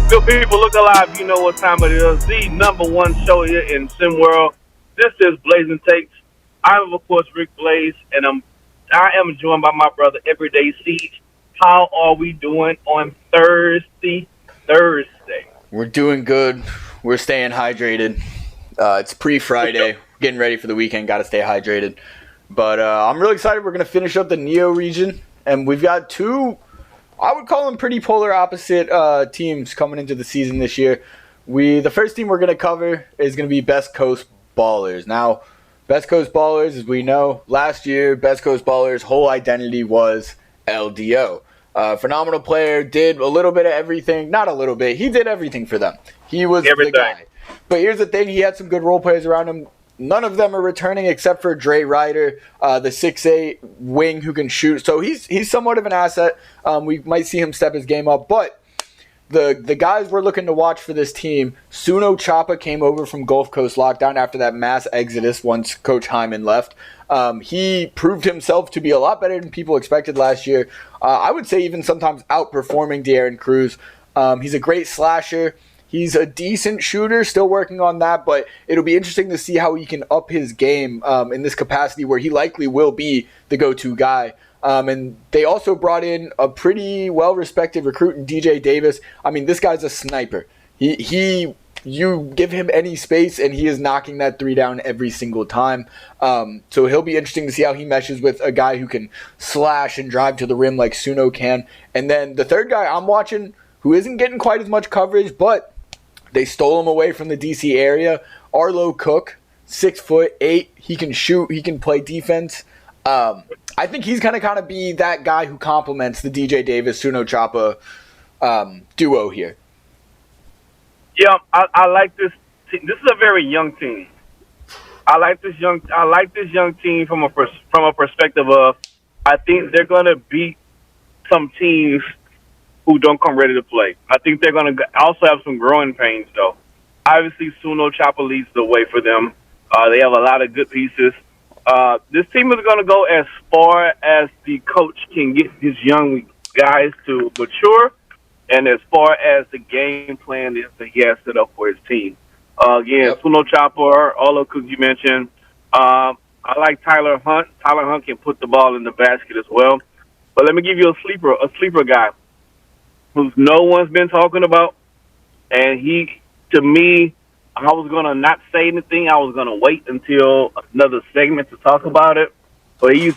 Good people, look alive. You know what time it is. The number one show here in SimWorld. This is BLAZIN Takes. I'm of course Rick Blaze, and I am joined by my brother Everyday Siege. How are we doing on Thursday? Thursday. We're doing good. We're staying hydrated. It's pre-Friday. Getting ready for the weekend. Got to stay hydrated. But I'm really excited. We're going to finish up the Neo region. And we've got two, I would call them pretty polar opposite teams coming into the season this year. The first team we're going to cover is going to be Best Coast Ballers. Now, Best Coast Ballers, as we know, last year, Best Coast Ballers' whole identity was LDO. Phenomenal player, did a little bit of everything. Not a little bit. He did everything for them. He was Everything. the guy. But here's the thing. He had some good role players around him. None of them are returning except for Dre Ryder, the 6'8 wing who can shoot. So he's somewhat of an asset. We might see him step his game up. But the guys we're looking to watch for this team, Suno Chapa came over from Gulf Coast Lockdown after that mass exodus once Coach Hyman left. He proved himself to be a lot better than people expected last year. I would say even sometimes outperforming De'Aaron Cruz. He's a great slasher. He's a decent shooter, still working on that, but it'll be interesting to see how he can up his game in this capacity where he likely will be the go-to guy. And they also brought in a pretty well-respected recruit in DJ Davis. I mean, this guy's a sniper. You give him any space, and he is knocking that three down every single time. So he'll be interesting to see how he meshes with a guy who can slash and drive to the rim like Suno can. And then the third guy I'm watching, who isn't getting quite as much coverage, but they stole him away from the DC area, Arlo Cook, 6'8". He can shoot. He can play defense. I think he's going to kind of be that guy who complements the DJ Davis, Suno Chapa duo here. Yeah, I like this team. This is a very young team. I like this young team from a perspective of I think they're going to beat some teams who don't come ready to play. I think they're going to also have some growing pains, though. Obviously, Suno Chapa leads the way for them. They have a lot of good pieces. This team is going to go as far as the coach can get his young guys to mature, and as far as the game plan is that he has set up for his team. Again, Suno Chapa, all of you mentioned. I like Tyler Hunt. Tyler Hunt can put the ball in the basket as well. But let me give you a sleeper guy who no one's been talking about. And to me, I was going to not say anything. I was going to wait until another segment to talk about it. But he's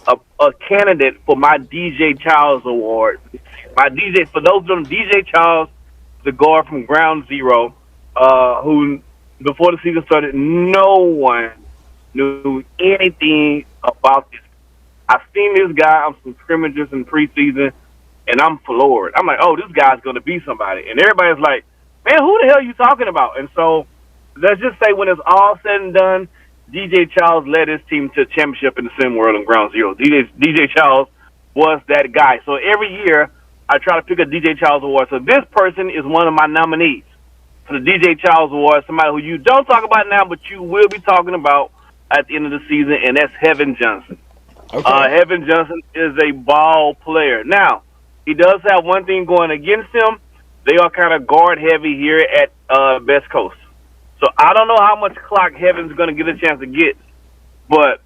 a candidate for my DJ Charles Award. For those of them, DJ Charles, the guard from Ground Zero, who before the season started, no one knew anything about this. I've seen this guy on some scrimmages in preseason, and I'm floored. I'm like, oh, this guy's going to be somebody. And everybody's like, man, who the hell are you talking about? And so let's just say when it's all said and done, DJ Charles led his team to championship in the Sim World and Ground Zero. DJ Charles was that guy. So every year I try to pick a DJ Charles Award. So this person is one of my nominees for the DJ Charles Award, somebody who you don't talk about now, but you will be talking about at the end of the season, and that's Heaven Johnson. Okay. Heaven Johnson is a ball player. Now, he does have one thing going against him. They are kind of guard heavy here at Best Coast. So I don't know how much clock Heaven's going to get a chance to get. But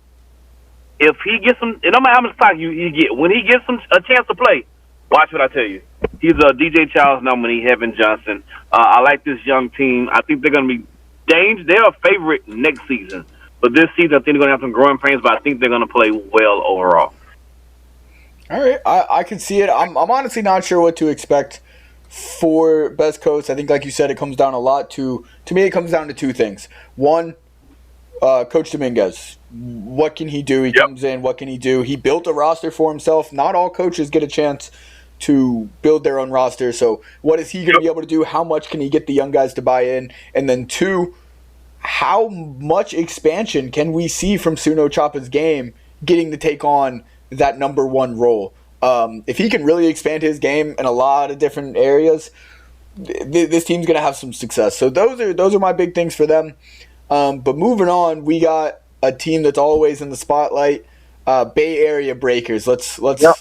if he gets some, no matter how much clock you get, when he gets a chance to play, watch what I tell you. He's a DJ Charles nominee, Heaven Johnson. I like this young team. I think they're going to be dangerous. They're a favorite next season. But this season, I think they're going to have some growing pains, but I think they're going to play well overall. All right. I can see it. I'm honestly not sure what to expect for Best Coast. I think, like you said, it comes down a lot to me, it comes down to two things. One, Coach Dominguez. What can he do? He comes in. What can he do? He built a roster for himself. Not all coaches get a chance to build their own roster. So what is he going to be able to do? How much can he get the young guys to buy in? And then two, how much expansion can we see from Suno Chapa's game getting to take on that number one role? If he can really expand his game in a lot of different areas, this team's going to have some success. So those are my big things for them. But moving on, we got a team that's always in the spotlight. Bay Area breakers. Let's Yep.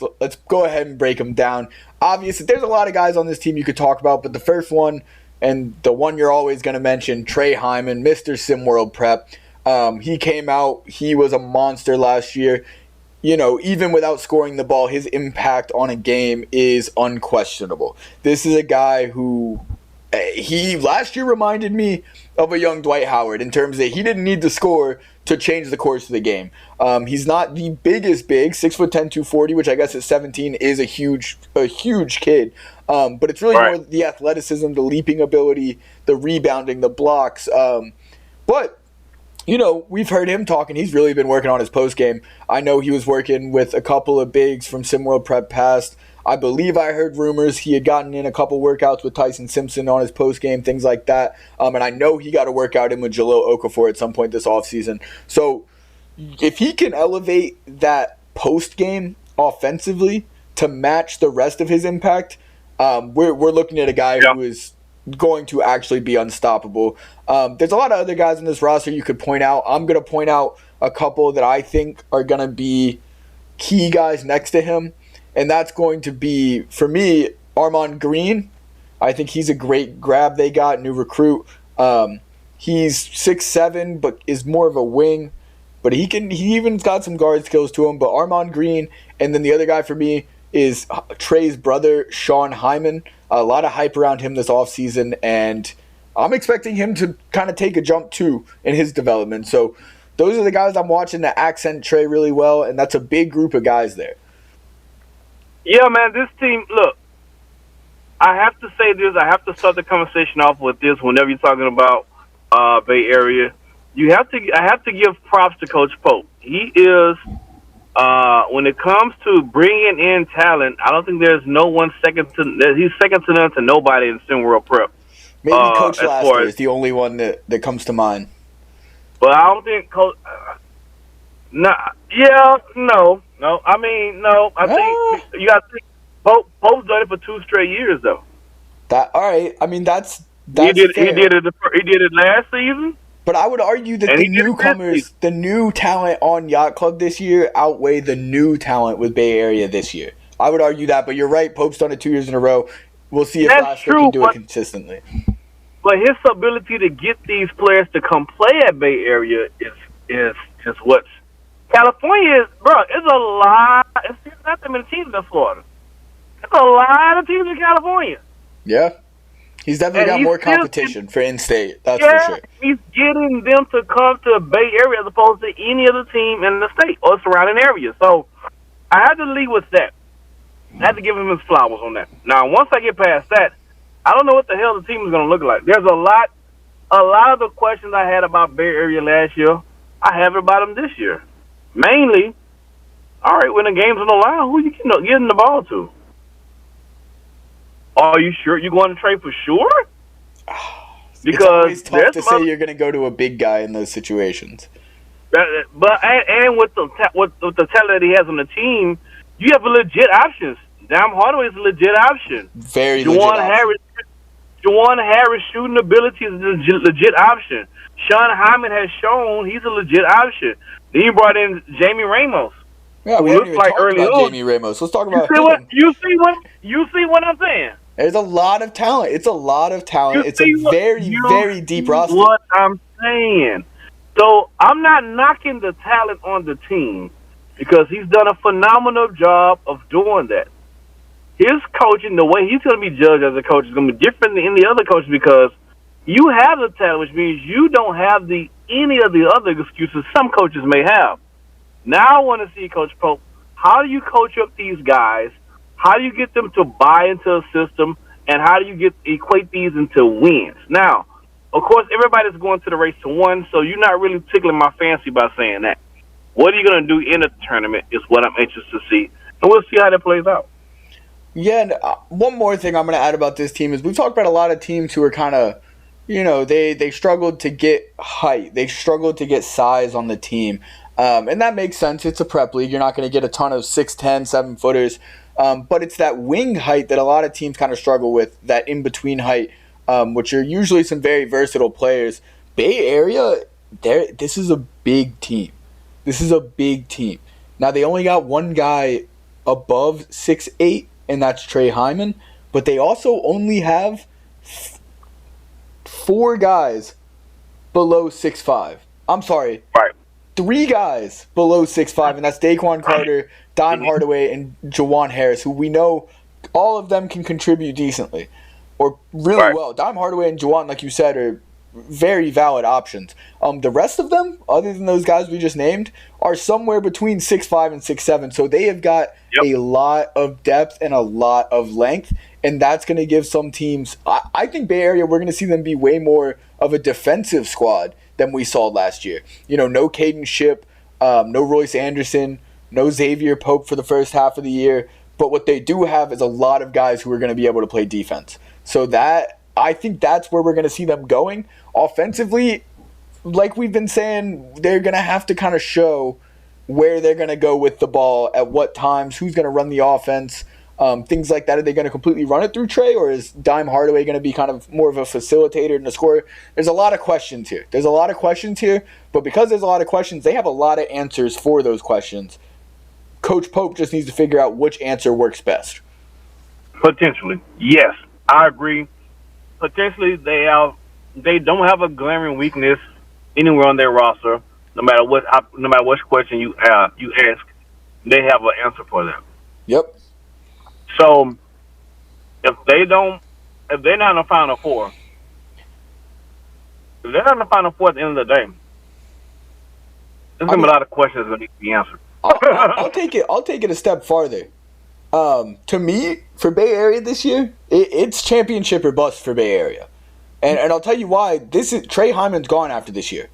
go ahead and break them down. Obviously, there's a lot of guys on this team you could talk about, but the first one and the one you're always going to mention, Trey Hyman, Mr. SimWorld Prep. He came out. He was a monster last year. Even without scoring the ball, his impact on a game is unquestionable. This is a guy who he last year reminded me of a young Dwight Howard in terms that he didn't need to score to change the course of the game. He's not the biggest big, 6'10", 240, which I guess at 17 is a huge kid. But it's really Right. more the athleticism, the leaping ability, the rebounding, the blocks. But we've heard him talking. He's really been working on his post game. I know he was working with a couple of bigs from SimWorld Prep past. I believe I heard rumors he had gotten in a couple workouts with Tyson Simpson on his post game, things like that. And I know he got a workout in with Jalil Okafor at some point this offseason. So if he can elevate that post game offensively to match the rest of his impact, we're looking at a guy Yeah. who is going to actually be unstoppable. There's a lot of other guys in this roster you could point out. I'm going to point out a couple that I think are going to be key guys next to him, and that's going to be, for me, Armand Green. I think he's a great grab they got, new recruit. He's 6'7", but is more of a wing, but he even got some guard skills to him. But Armand Green, and then the other guy for me is Trey's brother, Sean Hyman. A lot of hype around him this offseason, and I'm expecting him to kind of take a jump too in his development. So those are the guys I'm watching that accent Trey really well, and that's a big group of guys there. Yeah, man, this team, look, I have to say this. I have to start the conversation off with this whenever you're talking about Bay Area. I have to give props to Coach Pope. He is, when it comes to bringing in talent, I don't think there's no one he's second to none to nobody in SimWorld Prep. Maybe Coach as far Laster as- is the only one that comes to mind. But I don't think Coach. Nah, yeah, no. I mean, no. I think you got to think. Pope's done it for 2 straight years, though. All right. I mean, that's He did. fair. He did it. He did it last season. But I would argue that And the he did it this newcomers, season. the new talent on Yacht Club this year outweigh the new talent with Bay Area this year. I would argue that, but you're right. Pope's done it 2 years in a row. We'll see if That's Laster true, can do it but- consistently. But his ability to get these players to come play at Bay Area is what's California is, bro. It's a lot. It's not that many teams in Florida. It's a lot of teams in California. Yeah. He's definitely And got he's more still- competition for in-state. That's Yeah, for sure. he's getting them to come to Bay Area as opposed to any other team in the state or surrounding area. So I had to lead with that. I had to give him his flowers on that. Now, once I get past that, I don't know what the hell the team is going to look like. There's a lot of the questions I had about Bay Area last year, I have about them this year. Mainly, all right, when the game's on the line, who you getting the ball to? Are you sure you're going to trade for sure? It's always tough there's to some say you're going to go to a big guy in those situations. But and with the talent that he has on the team, you have legit options. Dam Hardaway is a legit option. Very legit option. Juwan Harris shooting ability is a legit option. Sean Hyman has shown he's a legit option. Then you brought in Jamie Ramos. Yeah, we Who haven't looks even like talked early about on. Jamie Ramos. Let's talk You about see what him. you see what I'm saying? There's a lot of talent. It's a lot of talent. You It's a see what- very, you very deep see roster. What I'm saying. So I'm not knocking the talent on the team because he's done a phenomenal job of doing that. His coaching, the way he's going to be judged as a coach is going to be different than any other coach because you have the talent, which means you don't have any of the other excuses some coaches may have. Now I want to see Coach Pope. How do you coach up these guys? How do you get them to buy into a system? And how do you equate these into wins? Now, of course, everybody's going to the race to one, so you're not really tickling my fancy by saying that. What are you going to do in the tournament is what I'm anxious to see. And we'll see how that plays out. Yeah, and one more thing I'm going to add about this team is we've talked about a lot of teams who are kind of, they struggled to get height. They struggled to get size on the team. And that makes sense. It's a prep league. You're not going to get a ton of 6'10", 7-footers. But it's that wing height that a lot of teams kind of struggle with, that in-between height, which are usually some very versatile players. Bay Area, this is a big team. This is a big team. Now, they only got one guy above 6'8", and that's Trey Hyman, but they also only have 4 guys below 6'5". I'm sorry. Right. 3 guys below 6'5", and that's Daquan Carter, Dime Hardaway, and Jawan Harris, who we know all of them can contribute decently or really well. Dime Hardaway and Jawan, like you said, are very valid options. The rest of them, other than those guys we just named, are somewhere between 6'5" and 6'7". So they have got a lot of depth and a lot of length, and that's going to give some teams. I think Bay Area, we're going to see them be way more of a defensive squad than we saw last year. You know, no Caden Shipp, no Royce Anderson, no Xavier Pope for the first half of the year. But what they do have is a lot of guys who are going to be able to play defense. So that, I think that's where we're going to see them going. Offensively, like we've been saying, they're going to have to kind of show where they're going to go with the ball, at what times, who's going to run the offense, things like that. Are they going to completely run it through Trey, or is Dime Hardaway going to be kind of more of a facilitator and a scorer? There's a lot of questions here. But because there's a lot of questions, they have a lot of answers for those questions. Coach Pope just needs to figure out which answer works best. Potentially, yes, I agree. Potentially, they don't have a glaring weakness anywhere on their roster. No matter what question you ask, they have an answer for that. Yep. So if they're not in the Final Four, at the end of the day, there's gonna be a lot of questions that need to be answered. I'll take it a step farther. To me, for Bay Area this year, it's championship or bust for Bay Area, and I'll tell you why. Trey Hyman's gone after this year.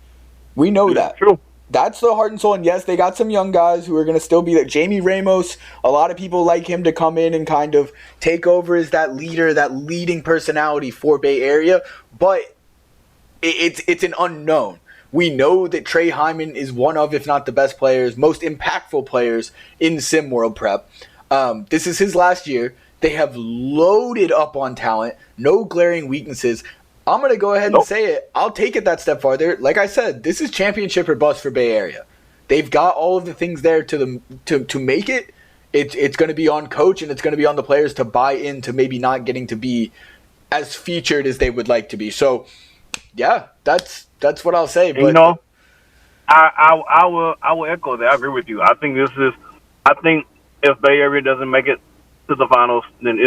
We know that. True. That's the heart and soul. And yes, they got some young guys who are going to still be there. Jamie Ramos, a lot of people like him to come in and kind of take over as that leader, that leading personality for Bay Area. But it's an unknown. We know that Trey Hyman is one of, if not the best players, most impactful players in SimWorld Prep. This is his last year. They have loaded up on talent, no glaring weaknesses. I'm going to go ahead and say it. I'll take it that step farther. Like I said, this is championship or bust for Bay Area. They've got all of the things there to make it. It's going to be on coach, and it's going to be on the players to buy into maybe not getting to be as featured as they would like to be. So, yeah, that's what I'll say. But, you know, I will echo that. I agree with you. I think if Bay Area doesn't make it to the finals, then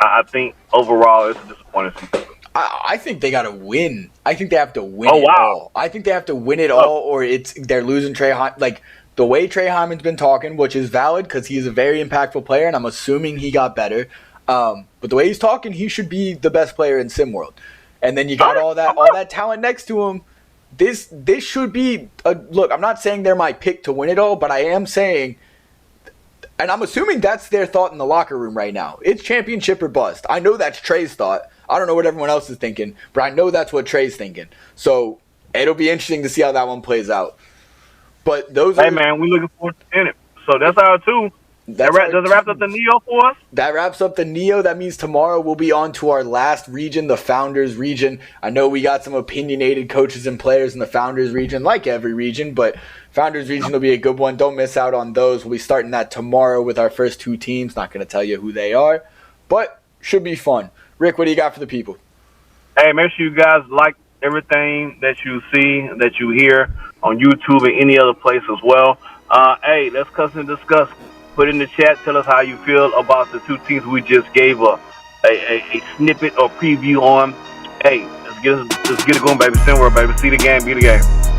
I think overall it's a disappointing season. I think they got to win. I think they have to win it all. I think they have to win it all, or they're losing Trey Hyman. Like, the way Trey Hyman's been talking, which is valid because he's a very impactful player, and I'm assuming he got better. But the way he's talking, he should be the best player in SimWorld. And then you got all that talent next to him. This should be look. I'm not saying they're my pick to win it all, but I am saying, and I'm assuming that's their thought in the locker room right now. It's championship or bust. I know that's Trey's thought. I don't know what everyone else is thinking, but I know that's what Trey's thinking. So it'll be interesting to see how that one plays out. But those Hey, man, we're looking forward to seeing it. So that's our two. Does it wrap up the Neo for us? That wraps up the Neo. That means tomorrow we'll be on to our last region, the Founders region. I know we got some opinionated coaches and players in the Founders region, like every region, but Founders region will be a good one. Don't miss out on those. We'll be starting that tomorrow with our first 2 teams. Not going to tell you who they are, but should be fun. Rick, what do you got for the people? Hey, make sure you guys like everything that you see, that you hear on YouTube and any other place as well. Hey, let's cuss and discuss. Put in the chat. Tell us how you feel about the 2 teams we just gave a snippet or preview on. Hey, let's get it going, baby. SimWorld, baby. See the game, be the game.